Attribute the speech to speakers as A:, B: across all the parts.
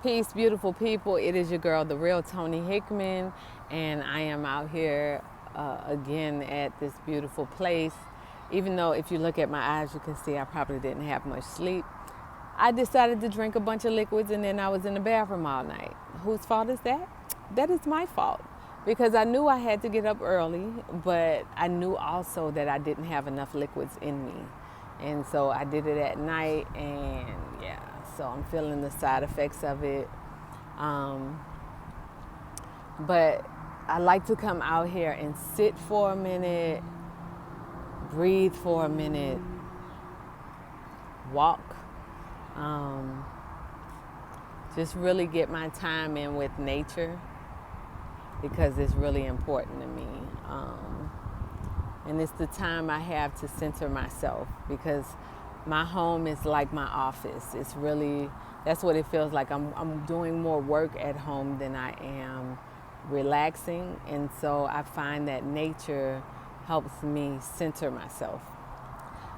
A: Peace, beautiful people. It is your girl, the real Tony Hickman, and I am out here again at this beautiful place. Even though if you look at my eyes, you can see I probably didn't have much sleep. I decided to drink a bunch of liquids and then I was in the bathroom all night. Whose fault is that? That is my fault because I knew I had to get up early, but I knew also that I didn't have enough liquids in me. And so I did it at night, and yeah, so I'm feeling the side effects of it. But I like to come out here and sit for a minute, breathe for a minute, walk, just really get my time in with nature because it's really important to me. And it's the time I have to center myself because my home is like my office. It's really, that's what it feels like. I'm doing more work at home than I am relaxing. And so I find that nature helps me center myself.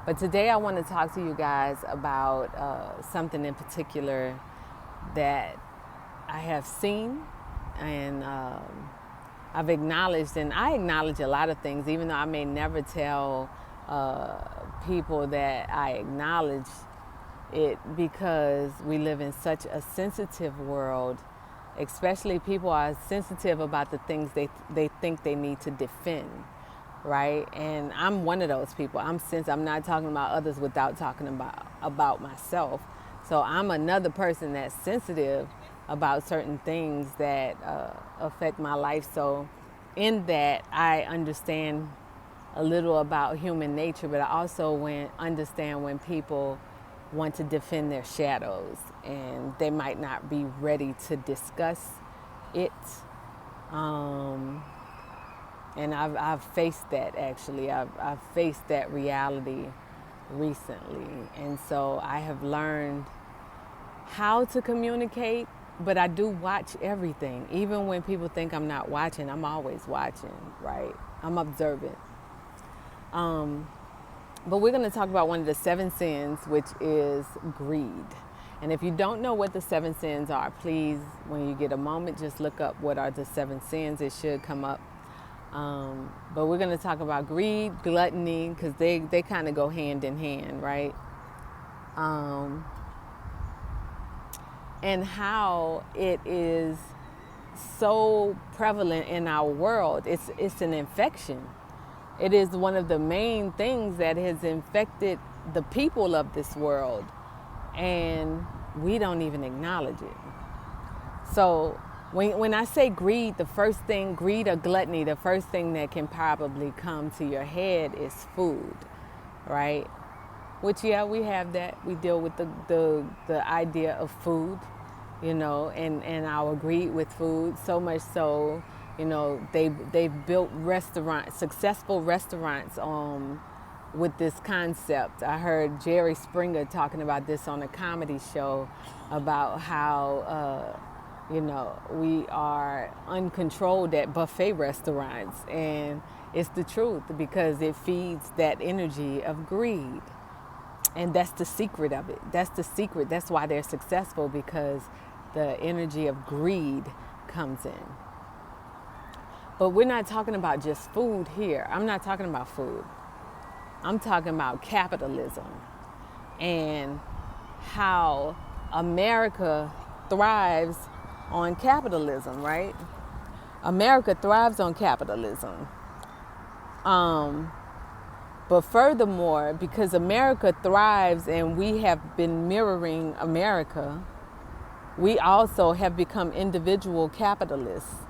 A: But today I want to talk to you guys about something in particular that I have seen and I've acknowledged, and I acknowledge a lot of things, even though I may never tell people that I acknowledge it because we live in such a sensitive world, especially people are sensitive about the things they think they need to defend, right? And I'm one of those people. I'm not talking about others without talking about myself. So I'm another person that's sensitive about certain things that affect my life. So in that, I understand a little about human nature, but I also understand when people want to defend their shadows and they might not be ready to discuss it. And I've faced that actually. I've faced that reality recently. And so I have learned how to communicate. But I do watch everything. Even when people think I'm not watching, I'm always watching, right? I'm observant. But we're going to talk about one of the 7 sins, which is greed. And if you don't know what the 7 sins are, please, when you get a moment, just look up what are the 7 sins. It should come up. But we're going to talk about greed, gluttony, because they kind of go hand in hand, right? And how it is so prevalent in our world. It's an infection. It is one of the main things that has infected the people of this world, and we don't even acknowledge it. So when I say greed, greed or gluttony, the first thing that can probably come to your head is food, right? Which, yeah, we have that. We deal with the idea of food, and our greed with food. So much so, they've built successful restaurants with this concept. I heard Jerry Springer talking about this on a comedy show about how, we are uncontrolled at buffet restaurants. And it's the truth because it feeds that energy of greed. And that's the secret of it. That's the secret. That's why they're successful, because the energy of greed comes in. But we're not talking about just food here. I'm not talking about food. I'm talking about capitalism and how America thrives on capitalism, right? America thrives on capitalism. But furthermore, because America thrives and we have been mirroring America, we also have become individual capitalists.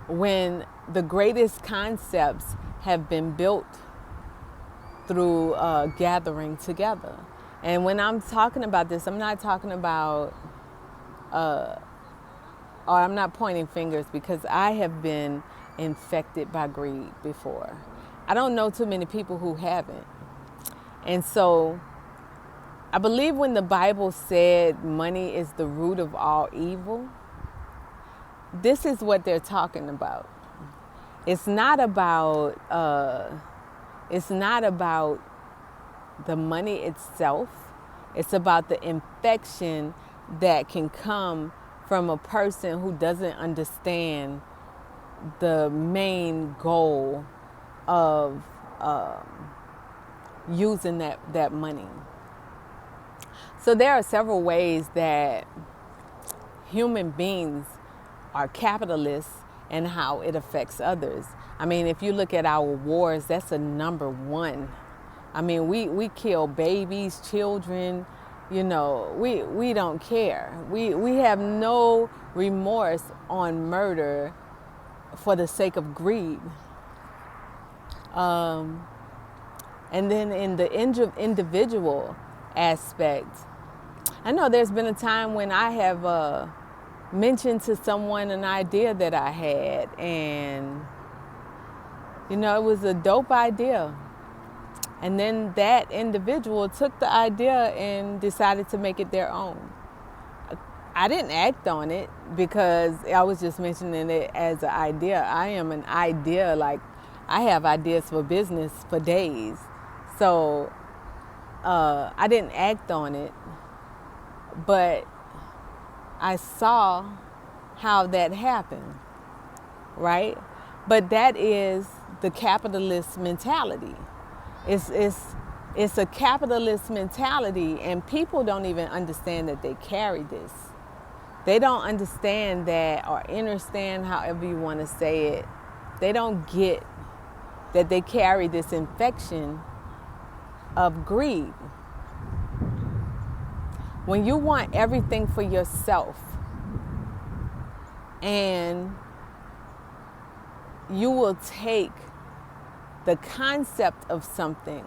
A: When the greatest concepts have been built through gathering together. And when I'm talking about this, I'm not talking about, or I'm not pointing fingers, because I have been infected by greed before. I don't know too many people who haven't. And so I believe when the Bible said money is the root of all evil, this is what they're talking about. It's not about the money itself. It's about the infection that can come from a person who doesn't understand the main goal of using that money. So there are several ways that human beings are capitalists and how it affects others. I mean, if you look at our wars, that's a number one. I mean, we kill babies, children, we don't care. We have no remorse on murder for the sake of greed. And then in the individual aspect, I know there's been a time when I have mentioned to someone an idea that I had, and it was a dope idea. And then that individual took the idea and decided to make it their own. I didn't act on it because I was just mentioning it as an idea. I am an idea, like I have ideas for business for days. So I didn't act on it, but I saw how that happened, right? But that is the capitalist mentality. It's a capitalist mentality, and people don't even understand that they carry this. They don't understand that, or understand, however you want to say it. They don't get that they carry this infection of greed. When you want everything for yourself, and you will take the concept of something,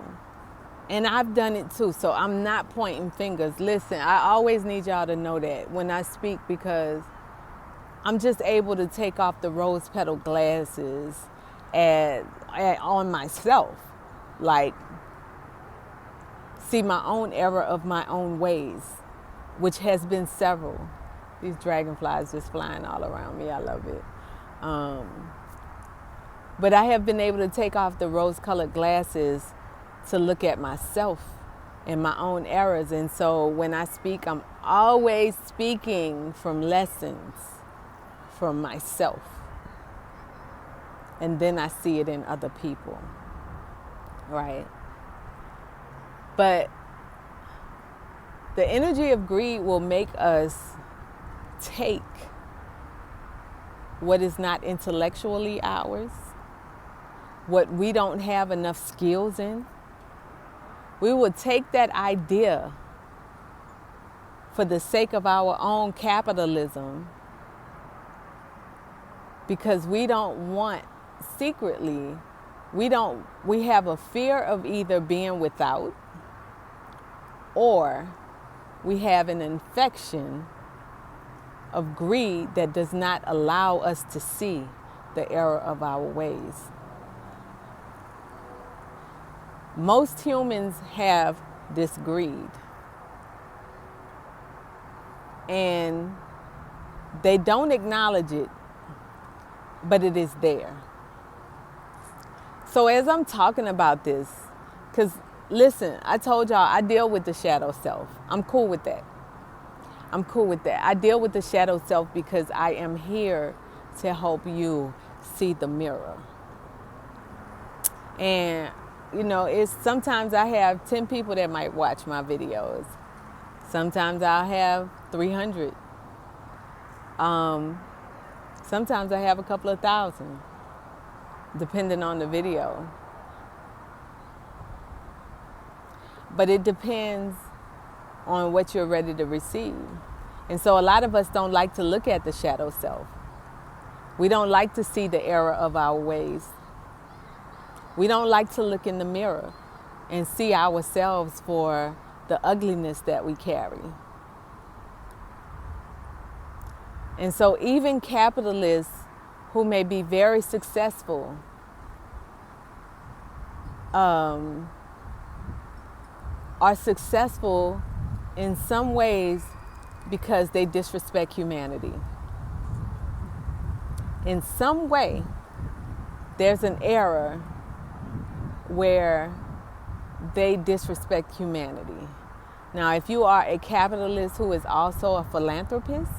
A: and I've done it too, so I'm not pointing fingers. Listen, I always need y'all to know that when I speak, because I'm just able to take off the rose petal glasses on myself, like see my own error of my own ways, which has been several. These dragonflies just flying all around me. I love it. But I have been able to take off the rose-colored glasses to look at myself and my own errors. And so when I speak, I'm always speaking from lessons from myself. And then I see it in other people, right? But the energy of greed will make us take what is not intellectually ours, what we don't have enough skills in. We will take that idea for the sake of our own capitalism, because we don't want, secretly, we have a fear of either being without, or we have an infection of greed that does not allow us to see the error of our ways. Most humans have this greed, and they don't acknowledge it, but it is there. So as I'm talking about this, because listen, I told y'all I deal with the shadow self. I'm cool with that. I deal with the shadow self because I am here to help you see the mirror. And it's sometimes I have 10 people that might watch my videos. Sometimes I'll have 300. Sometimes I have a couple of thousand, depending on the video. But it depends on what you're ready to receive. And so a lot of us don't like to look at the shadow self. We don't like to see the error of our ways. We don't like to look in the mirror and see ourselves for the ugliness that we carry. And so even capitalists who may be very successful are successful in some ways because they disrespect humanity. In some way, there's an error where they disrespect humanity. Now, if you are a capitalist who is also a philanthropist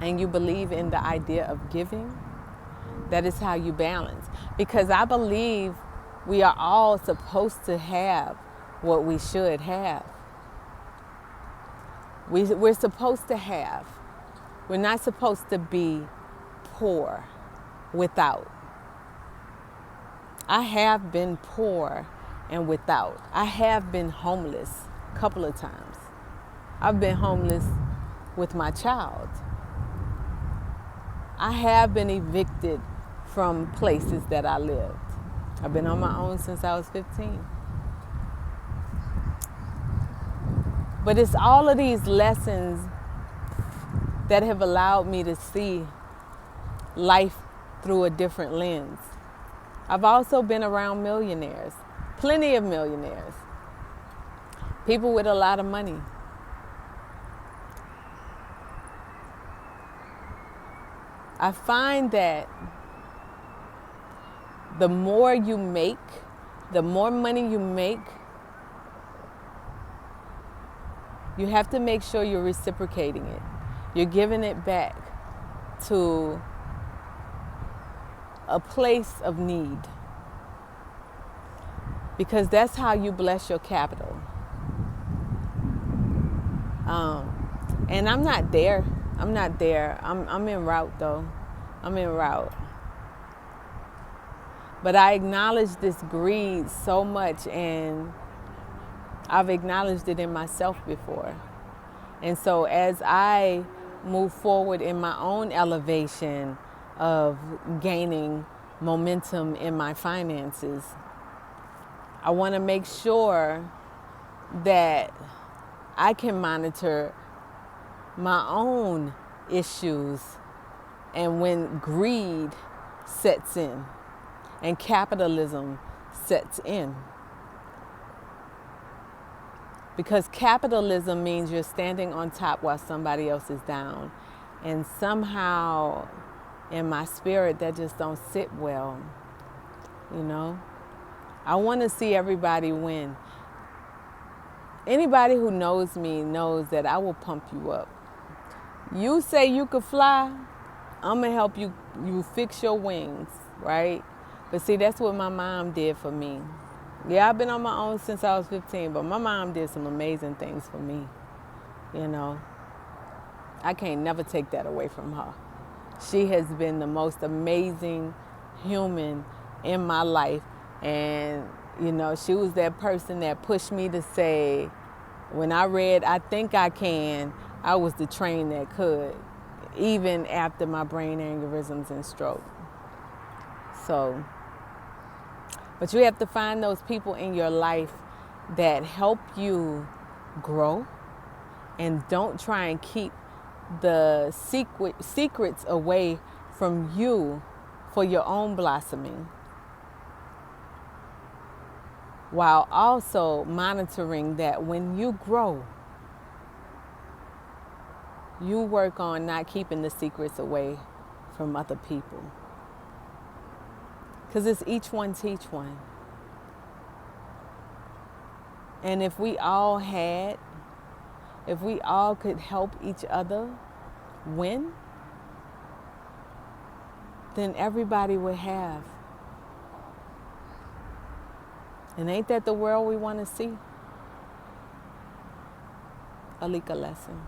A: and you believe in the idea of giving, that is how you balance. Because I believe we are all supposed to have what we should have. We're supposed to have. We're not supposed to be poor without. I have been poor and without. I have been homeless a couple of times. I've been homeless with my child. I have been evicted from places that I lived. I've been on my own since I was 15. But it's all of these lessons that have allowed me to see life through a different lens. I've also been around millionaires, plenty of millionaires, people with a lot of money. I find that the more you make, the more money you make, you have to make sure you're reciprocating it. You're giving it back to a place of need. Because that's how you bless your capital. And I'm not there. I'm en route though. I'm en route. But I acknowledge this greed so much, and I've acknowledged it in myself before. And so as I move forward in my own elevation of gaining momentum in my finances, I want to make sure that I can monitor my own issues and when greed sets in and capitalism sets in. Because capitalism means you're standing on top while somebody else is down. And somehow in my spirit that just don't sit well, you know? I want to see everybody win. Anybody who knows me knows that I will pump you up. You say you could fly, I'm going to help you fix your wings, right? But see, that's what my mom did for me. Yeah, I've been on my own since I was 15, but my mom did some amazing things for me, you know. I can't never take that away from her. She has been the most amazing human in my life. And, you know, she was that person that pushed me to say, when I read I Think I Can, I was the train that could, even after my brain aneurysms and stroke. So, but you have to find those people in your life that help you grow and don't try and keep the secrets away from you for your own blossoming, while also monitoring that when you grow, you work on not keeping the secrets away from other people. Because it's each one teach one. And if we all could help each other win, then everybody would have. And ain't that the world we want to see? Alika Lesson.